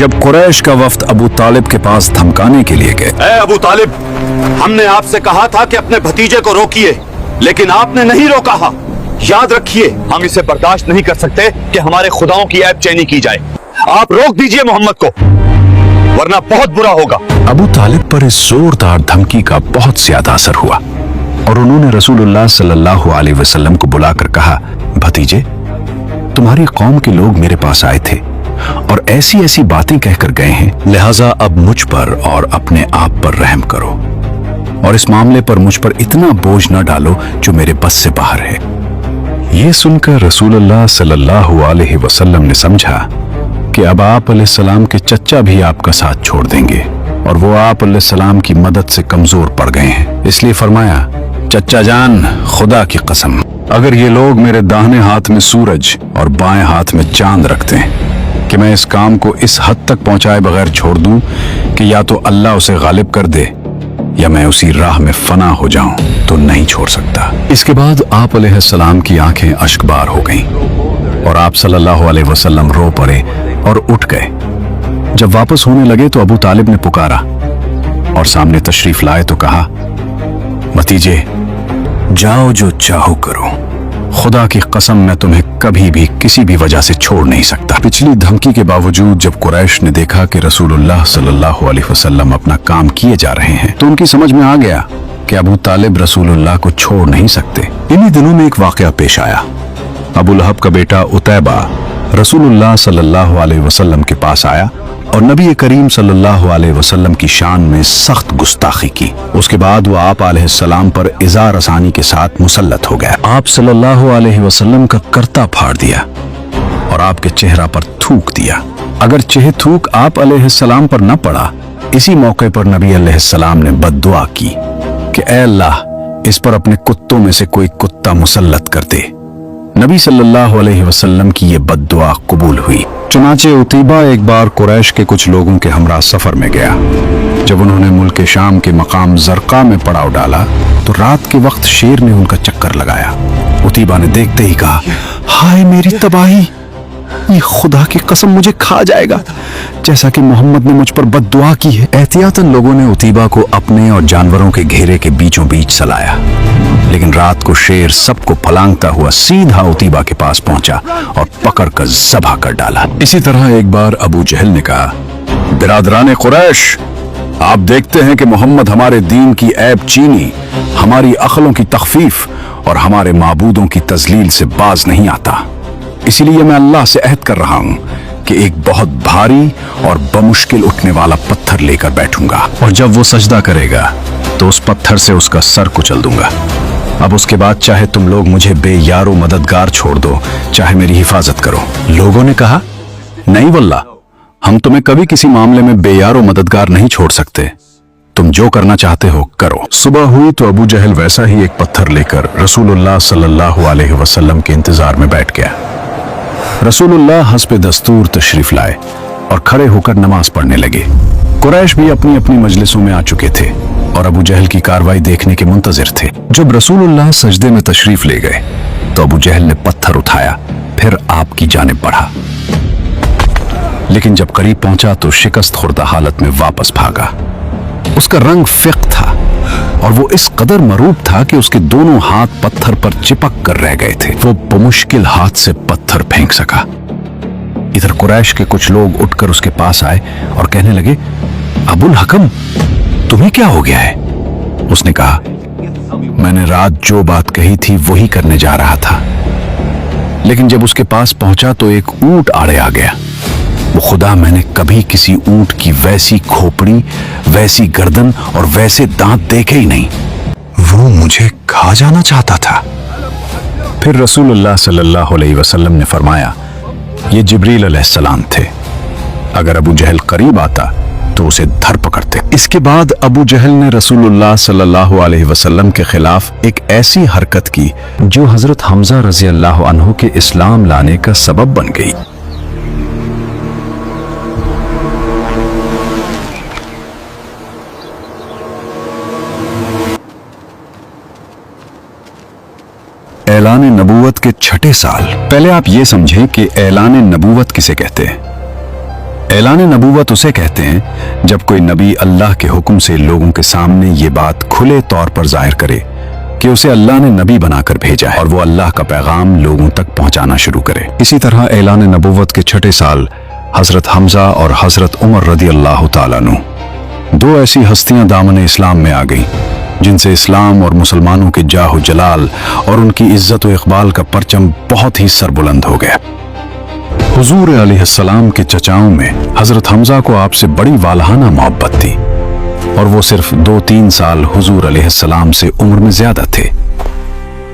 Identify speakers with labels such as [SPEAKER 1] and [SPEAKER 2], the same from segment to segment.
[SPEAKER 1] जब कुरैश का वफ्द अबू तालिब के पास धमकाने के लिए गए,
[SPEAKER 2] ए अबू तालिब, हमने आपसे कहा था कि अपने भतीजे को रोकिए, लेकिन आपने नहीं रोका। याद रखिए, हम इसे बर्दाश्त नहीं कर सकते कि हमारे खुदाओं की ऐब चैनी की जाए। आप रोक दीजिए मोहम्मद को, वरना बहुत बुरा होगा।
[SPEAKER 1] अबू तालिब पर इस जोरदार धमकी का बहुत ज्यादा असर हुआ और उन्होंने रसूलुल्लाह सल्लल्लाहु अलैहि वसल्लम को बुलाकर कहा, भतीजे, तुम्हारी कौम के लोग मेरे पास आए थे और ऐसी ऐसी बातें कहकर गए हैं, लिहाजा अब मुझ पर और अपने आप पर रहम करो और इस मामले पर मुझ पर इतना बोझ न डालो जो मेरे बस से बाहर है। ये सुनकर रसूलुल्लाह सल्लल्लाहु अलैहि वसल्लम ने समझा कि अब आप अलैहिस्सलाम के चचा भी आपका साथ छोड़ देंगे और वो आप अलैहिस्सलाम की मदद से कमजोर पड़ गए हैं। इसलिए फरमाया, चचा जान, खुदा की कसम, अगर ये लोग मेरे दाहिने हाथ में सूरज और बाएं हाथ में चांद रखते हैं कि मैं इस काम को इस हद तक पहुंचाए बगैर छोड़ दूं कि या तो अल्लाह उसे गालिब कर दे या मैं उसी राह में फना हो जाऊं, तो नहीं छोड़ सकता। इसके बाद आप अलैहिस्सलाम की आंखें अश्कबार हो गईं और आप सल्लल्लाहु अलैहि वसल्लम रो पड़े और उठ गए। जब वापस होने लगे तो अबू तालिब ने पुकारा और सामने तशरीफ लाए तो कहा, भतीजे, जाओ जो चाहो करो, खुदा की कसम मैं तुम्हें कभी भी किसी भी वजह से छोड़ नहीं सकता। पिछली धमकी के बावजूद जब कुरैश ने देखा कि रसूलुल्लाह सल्लल्लाहु अलैहि वसल्लम अपना काम किए जा रहे हैं तो उनकी समझ में आ गया कि अबू तालिब रसूलुल्लाह को छोड़ नहीं सकते। इन्हीं दिनों में एक वाकया पेश आया। अबू लहब का बेटा उतैबा रसूलुल्लाह सल्लल्लाहु अलैहि वसल्लम के पास आया और नबी करीम सल्लल्लाहु अलैहि वसल्लम की शान में सख्त गुस्ताखी की। उसके बाद वो आप अलैहिस्सलाम पर इज़ार आसानी के साथ मुसल्लत हो गया। आप सल्लल्लाहु अलैहि वसल्लम का करता फाड़ दिया और आपके चेहरा पर थूक दिया। अगर चेह थूक आप अलैहिस्सलाम पर न पड़ा, इसी मौके पर नबी अलैहिस्सलाम ने बद्दुआ की कि ऐ अल्लाह, इस पर अपने कुत्तों में से कोई कुत्ता मुसल्लत कर दे। नबी सल्लल्लाहु अलैहि वसल्लम की ये बद्दुआ कबूल हुई। चुनाचे उतैबा एक बार कुरैश के कुछ लोगों के हमरा सफर में गया। जब उन्होंने मुल्क शाम के मकाम जरका में पड़ाव डाला तो रात के वक्त शेर ने उनका चक्कर लगाया। उतैबा ने देखते ही कहा, हाय मेरी तबाही, ये खुदा की कसम मुझे खा जाएगा, जैसा कि मोहम्मद ने मुझ पर बद्दुआ की है। एहतियातन लोगों ने उतैबा को अपने और जानवरों के घेरे के बीचों बीच सलाया, लेकिन रात को शेर सबको फलांगता हुआ सीधा उतैबा के पास पहुंचा और पकड़कर ज़ब्ह कर डाला। इसी तरह एक बार अबू जहल ने कहा, बिरादराने कुरैश, आप देखते हैं कि मोहम्मद हमारे दीन की ऐब चीनी, हमारी अक्लों की तखफीफ और हमारे माबूदों की तजलील से बाज नहीं आता। इसीलिए मैं अल्लाह से अहद कर रहा हूं कि एक बहुत भारी और बमुश्किल उठने वाला पत्थर लेकर बैठूंगा और जब वो सजदा करेगा तो उस पत्थर से उसका सर कुचल दूंगा। अब उसके बाद चाहे तुम लोग मुझे बेयारो मददगार छोड़ दो, चाहे मेरी हिफाजत करो। लोगों ने कहा, नहीं वल्लाह, हम तुम्हें कभी किसी मामले में बेयारो मददगार नहीं छोड़ सकते, तुम जो करना चाहते हो करो। सुबह हुई तो अबू जहल वैसा ही एक पत्थर लेकर रसूलुल्लाह सल्लल्लाहु अलैहि वसल्लम के इंतजार में बैठ गया। रसूलुल्लाह हस्ब दस्तूर तशरीफ लाए और खड़े होकर नमाज पढ़ने लगे। कुरैश भी अपनी अपनी मजलिसों में आ चुके थे और अबू जहल की कार्रवाई देखने के मुंतजिर थे। जब रसूलुल्लाह सजदे में तशरीफ ले गए तो अबू जहल ने पत्थर उठाया, फिर आपकी जानिब बढ़ा, लेकिन जब करीब पहुंचा तो शिकस्त खुर्दा हालत में वापस भागा। उसका रंग फिक था और वो इस कदर मरूब था कि उसके दोनों हाथ पत्थर पर चिपक कर रह गए थे। वो बमुश्किल हाथ से पत्थर फेंक सका। इधर कुरैश के कुछ लोग उठकर उसके पास आए और कहने लगे, अबुल हकम, तुम्हें क्या हो गया है? उसने कहा, मैंने रात जो बात कही थी वही करने जा रहा था, लेकिन जब उसके पास पहुंचा तो एक ऊंट आड़े आ गया। वो खुदा, मैंने कभी किसी ऊंट की वैसी खोपड़ी, वैसी गर्दन और वैसे दांत देखे ही नहीं। वो मुझे खा जाना चाहता था। फिर रसूलुल्लाह सल्लल्लाहु अलैहि वसल्लम ने फरमाया, ये जिब्रील अलैहिस्सलाम थे। अगर अबू जहल करीब आता तो उसे धर पकड़ते। इसके बाद अबू जहल ने रसूलुल्लाह सल्लल्लाहु अलैहि वसल्लम के खिलाफ एक ऐसी हरकत की जो हजरत हमजा रजी अल्लाह अन्हु के इस्लाम लाने का सबब बन गई। ऐलान नबूवत के छठे साल। पहले आप ये समझें कि ऐलान नबूवत किसे कहते हैं। ऐलान नबूवत उसे कहते हैं जब कोई नबी अल्लाह के हुक्म से लोगों के सामने ये बात खुले तौर पर जाहिर करे कि उसे अल्लाह ने नबी बनाकर भेजा है और वो अल्लाह का पैगाम लोगों तक पहुंचाना शुरू करे। इसी तरह ऐलान नबूवत के 6ठे साल हजरत हमजा और हजरत उमर रदी अल्लाह ताला अन्हु, दो ऐसी हस्तियां दामन इस्लाम में आ गईं जिनसे इस्लाम और मुसलमानों के जाह जलाल और उनकी इज्जत व इकबाल का परचम बहुत ही सरबुलंद हो गया। हुजूर अलैहिस्सलाम के चचाओं में हजरत हमजा को आपसे बड़ी वालहाना मोहब्बत थी और वो सिर्फ 2-3 साल हुजूर अलैहिस्सलाम से उम्र में ज्यादा थे,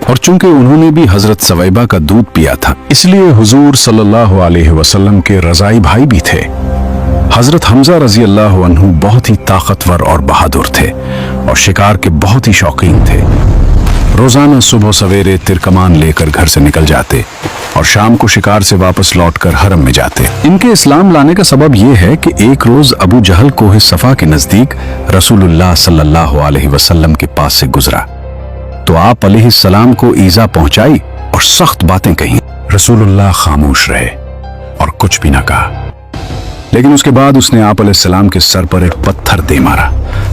[SPEAKER 1] और चूंकि उन्होंने भी हजरत सवैबा का दूध पिया था इसलिए हुजूर सल्लल्लाहु अलैहि वसल्लम के रजाई भाई भी थे। हजरत हमजा रजी अल्लाह अन्हु बहुत ही ताकतवर और बहादुर थे और शिकार के बहुत ही शौकीन थे। रोजाना सुबह सवेरे तिरकमान लेकर घर से निकल जाते और शाम को शिकार से वापस लौटकर हरम में जाते। इनके इस्लाम लाने का सबब यह है कि एक रोज अबू जहल कोहे सफा के नजदीक रसूलुल्लाह सल्लल्लाहु अलैहि वसल्लम के पास से गुजरा तो आप अलैहिस्सलाम को ईजा पहुंचाई और सख्त बातें कही। रसूलुल्लाह खामोश रहे और कुछ भी ना कहा, लेकिन उसके बाद उसने आप अलैहिस्सलाम के सर पर एक पत्थर दे मारा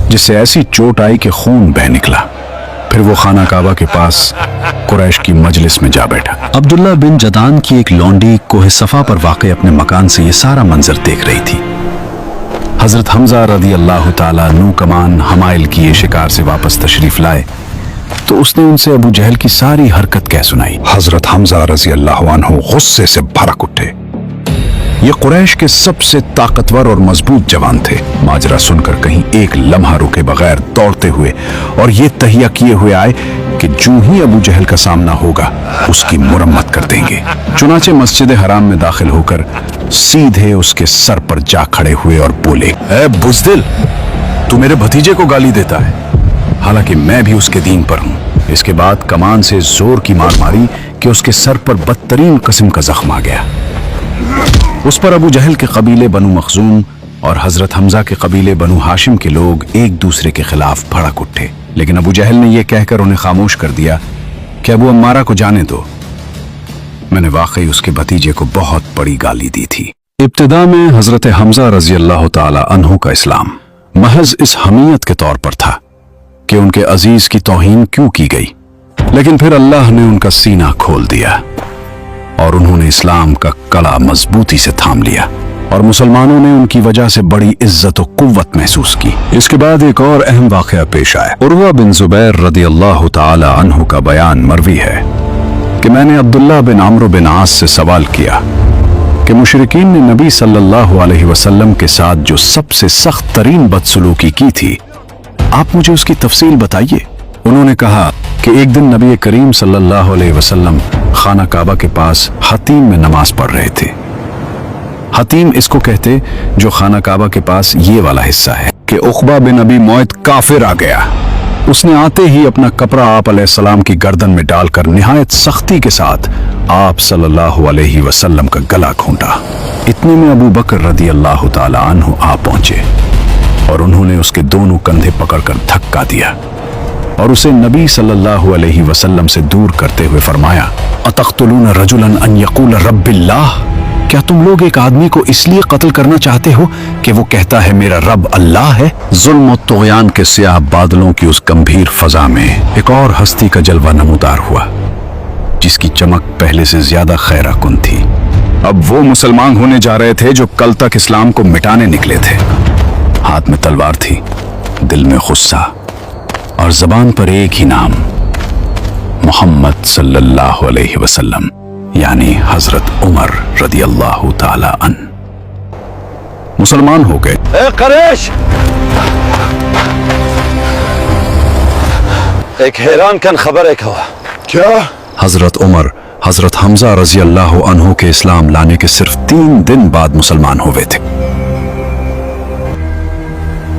[SPEAKER 1] जिससे ऐसी चोट आई कि खून बह निकला। फिर वो खाना काबा के पास कुरैश की मजलिस में जा बैठा। अब्दुल्ला बिन जदान की एक लौंडी कोहे सफा पर वाक़े अपने मकान से ये सारा मंजर देख रही थी। हजरत हमजा रदी अल्लाह ताला अन्हु कमान हमाइल किए शिकार से वापस तशरीफ लाए तो उसने उनसे अबू जहल की सारी हरकत कह सुनाई। हजरत हमजा रजी अल्लाह अन्हु गुस्से से भड़क उठे। ये कुरैश के सबसे ताकतवर और मजबूत जवान थे। माजरा सुनकर कहीं एक लम्हा रुके बगैर दौड़ते हुए और ये तहिया किए हुए आए कि जो ही अबू जहल का सामना होगा उसकी मुरम्मत कर देंगे। चुनाचे मस्जिद हराम में दाखिल होकर सीधे उसके सर पर जा खड़े हुए और बोले, ऐ बुज़दिल, तू मेरे भतीजे को गाली देता है, हालांकि मैं भी उसके दीन पर हूं। इसके बाद कमान से जोर की मार मारी कि उसके सर पर बदतरीन किस्म का जख्म आ गया। उस पर अबू जहल के कबीले बनु मखजूम और हजरत हमजा के कबीले बनु हाशिम के लोग एक दूसरे के खिलाफ भड़क उठे, लेकिन अबू जहल ने यह कहकर उन्हें खामोश कर दिया कि अबू अम्मारा को जाने दो, मैंने वाकई उसके भतीजे को बहुत बड़ी गाली दी थी। इब्तिदा में हजरत हमजा रजी अल्लाह ताला अन्हु का इस्लाम महज इस हमीयत के तौर पर था कि उनके अजीज की तौहीन क्यों की गई, लेकिन फिर अल्लाह ने उनका सीना खोल दिया और उन्होंने इस्लाम का कड़ा मजबूती से थाम लिया और मुसलमानों ने उनकी वजह से बड़ी इज्जत और कुव्वत महसूस की। इसके बाद एक और अहम वाक़या पेश आया। उर्वा बिन जुबैर रदी अल्लाह ताला अन्हु का बयान मरवी है कि मैंने अब्दुल्ला बिन अम्र बिन आस से सवाल किया कि मुशरिकीन ने नबी सल्लल्लाहु अलैहि वसल्लम के साथ जो सबसे सख्त तरीन बदसलूकी की थी, आप मुझे उसकी तफसील बताइए। उन्होंने कहा कि एक दिन नबी करीम सल्लल्लाहु अलैहि वसल्लम खाना काबा के पास हतीम में नमाज पढ़ रहे थे। हतीम इसको कहते जो खाना काबा के पास ये वाला हिस्सा है कि उक़बा बिन अबी मुअयत काफिर आ गया। उसने आते ही अपना कपड़ा आप अलैहिस्सलाम की गर्दन में डालकर निहायत सख्ती के साथ आप सल्लल्लाहु अलैहि वसल्लम का गला घोंटा। इतने में अबू बकर रदी अल्लाह ताला अन्हु आ पहुंचे और उन्होंने उसके दोनों कंधे पकड़कर धक्का दिया और उसे नबी सल्लल्लाहु अलैहि वसल्लम से दूर करते हुए फरमाया, अतक़्तुलून रजुलन अन यक़ूल रब्बिल्लाह, क्या तुम लोग एक आदमी को इसलिए कत्ल करना चाहते हो कि वो कहता है मेरा रब अल्लाह है। जुल्म और तुग़यान के स्याह बादलों की उस गंभीर फजा में एक और हस्ती का जलवा नमूदार हुआ जिसकी चमक पहले से ज्यादा खैरा कुन थी। अब वो मुसलमान होने जा रहे थे जो कल तक इस्लाम को मिटाने निकले थे। हाथ में तलवार थी, दिल में गुस्सा और जबान पर एक ही नाम, मोहम्मद सल्लल्लाहु अलैहि वसल्लम, यानी हजरत उमर रदी अल्लाह ताला अन्हु मुसलमान हो गए।
[SPEAKER 2] कुरैश, एक हैरान कन खबर है। क्या?
[SPEAKER 1] हजरत उमर हजरत हमजा रजी अल्लाह अन्हु के इस्लाम लाने के सिर्फ 3 दिन बाद मुसलमान हुए थे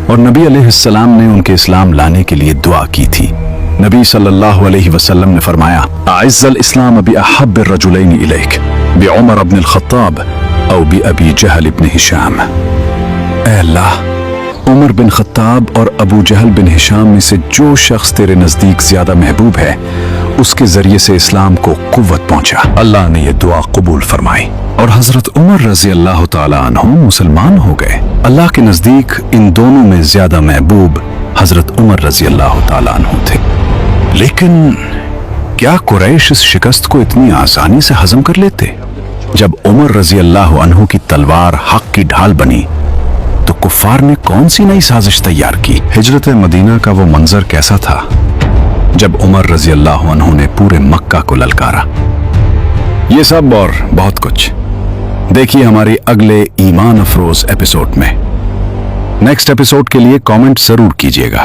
[SPEAKER 1] और नबी अलैहिस्सलाम ने उनके इस्लाम लाने के लिए दुआ की थी। नबी सल्लल्लाहु अलैहि वसल्लम ने फरमाया, अइज़्ज़ल इस्लाम बि अहब्ब रजुलैन इलैक बि उमर इब्न अल-खत्ताब औ बि अबी जहल इब्न हिशाम। ऐ अल्लाह, उमर बिन खत्ताब और अबू जहल बिन हिशाम में से जो शख्स तेरे नजदीक ज्यादा महबूब है उसके जरिए से इस्लाम को कुव्वत पहुंचा। अल्लाह ने ये दुआ कबूल फरमाई और हजरत उमर रजी अल्लाह तआला अन्हु मुसलमान हो गए। अल्लाह के नजदीक इन दोनों में ज्यादा महबूब हजरत उमर रजी अल्लाह तआला अन्हु थे। लेकिन क्या कुरैश इस शिकस्त को इतनी आसानी से हजम कर लेते? जब उमर रजी अल्लाह अन्हु की तलवार हक की ढाल बनी तो कुफ्फार ने कौन सी नई साजिश तैयार की? हिजरत मदीना का वो मंजर कैसा था जब उमर रजी अल्लाह अन्हु ने पूरे मक्का को ललकारा? ये सब और बहुत कुछ देखिए हमारे अगले ईमान अफरोज एपिसोड में। नेक्स्ट एपिसोड के लिए कमेंट जरूर कीजिएगा।